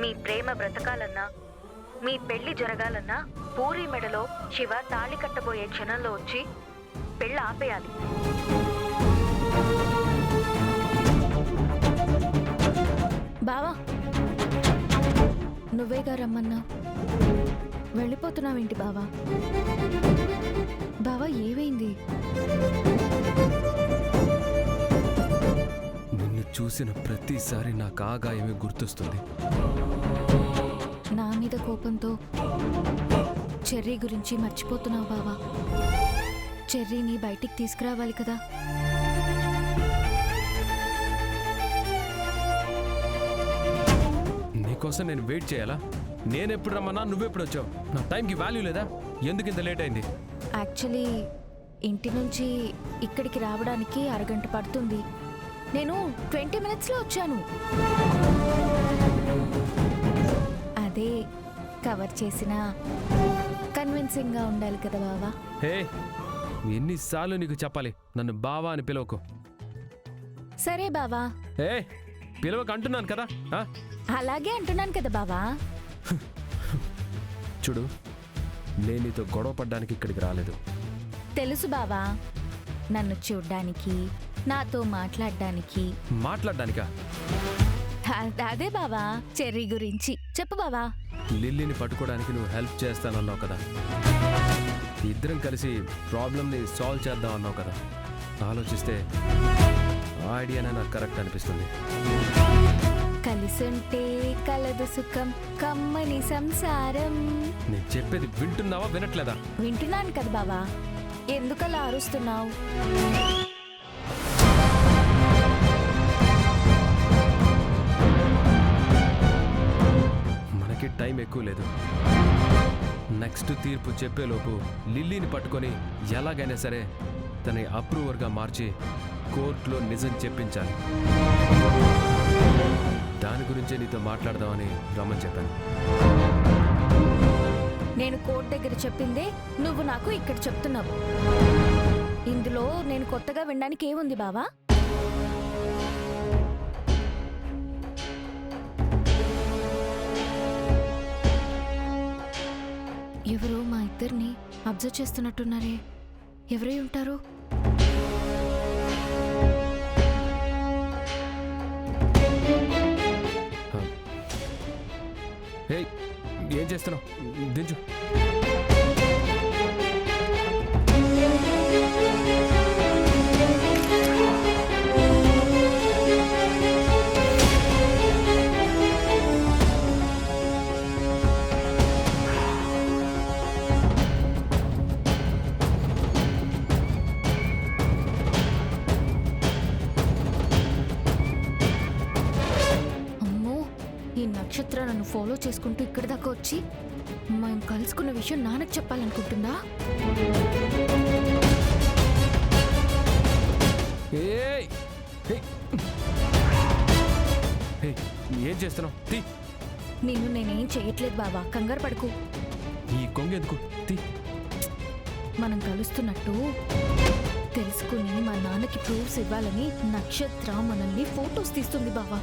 మీ ప్రేమ బ్రతకాలన్నా, మీ పెళ్లి జరగాలన్నా పూరి మెడలో శివ తాళి కట్టబోయే క్షణంలో వచ్చి పెళ్ళి ఆపేయాలి. బావా, నువ్వేగా రమ్మన్నా, వెళ్ళిపోతున్నావేంటి బావా? బావా ఏమైంది? నిన్ను చూసిన ప్రతిసారి నాకు ఆ గాయమే గుర్తొస్తుంది. నా మీద కోపంతో చెర్రీ గురించి మర్చిపోతున్నావు బావా. చెర్రీని బయటికి తీసుకురావాలి కదా. నీకోసం నేను వెయిట్ చేయాలా? నేనెప్పుడు రమ్మన్నా నువ్వెప్పుడు వచ్చావు? నా టైంకి వాల్యూ లేదా? ఎందుకు ఇంత లేట్ అయింది? యాక్చువల్లీ ఇంటి నుంచి ఇక్కడికి రావడానికి అరగంట పడుతుంది. నేను 20 minutesలో వచ్చాను. అదే కవర్ చేసినా కన్విన్సింగ్గా ఉండాలి కదా బావా. హే, ఎన్నిసార్లు నీకు చెప్పాలి నన్ను బావా అని పిలవకు. సరే బావా. ఏ పిలవకు అంటున్నాను కదా. అలాగే అంటున్నాను కదా బావా. చూడు, నేను నీతో గొడవ పడ్డానికి ఇక్కడికి రాలేదు. తెలుసు బావా, నన్ను చూడ్డానికి, నాతో మాట్లాడడానికి. మాట్లాడడానికా? అదే బావా, చెర్రీ గురించి చెప్పు బావా. లిల్లీని పట్టుకోవడానికి నువ్వు హెల్ప్ చేస్తానన్నావు కదా. ఇద్దరం కలిసి ప్రాబ్లమ్ని సాల్వ్ చేద్దాం అన్నావు కదా. ఆలోచిస్తే ఆ ఐడియానే నాకు కరెక్ట్ అనిపిస్తుంది. కలిసుంటే కలదు సుఖం, కమ్మని సంసారం. నేను చెప్పేది వింటున్నావా, వినట్లేదా? వింటున్నాను కదా బావా, ఎందుకలా అరుస్తున్నావు? మనకి టైం ఎక్కువ లేదు. నెక్స్ట్ తీర్పు చెప్పేలోపు లిల్లీని పట్టుకొని ఎలాగైనా సరే తన అప్రూవర్గా మార్చి కోర్టులో నిజం చెప్పించాలి. దాని గురించే నీతో మాట్లాడదామని రమ్మని చెప్పాను. నేను కోర్టు దగ్గర చెప్పిందే నువ్వు నాకు ఇక్కడ చెప్తున్నావు. ఇందులో నేను కొత్తగా వినడానికి ఏముంది బావా? ఎవరో మా ఇద్దరిని అబ్జర్వ్ చేస్తున్నట్టున్నారే. ఎవరై ఉంటారు? హే, ఏం చేస్తున్నావు? దించు. నక్షత్ర నన్ను ఫాలో చేసుకుంటూ ఇక్కడి దాకా వచ్చి మేము కలుసుకున్న విషయం నాన్నకు చెప్పాలనుకుంటుందా? ఏం చేస్తున్నావు? నిన్ను నేనేం చెయ్యట్లేదు బాబా, కంగారు పడుకు. ఈ కొంగెందుకు? మనం కలుస్తున్నట్టు తెలుసుకుని మా నాన్నకి ప్రూఫ్స్ ఇవ్వాలని నక్షత్ర మనల్ని ఫోటోస్ తీస్తుంది బాబా.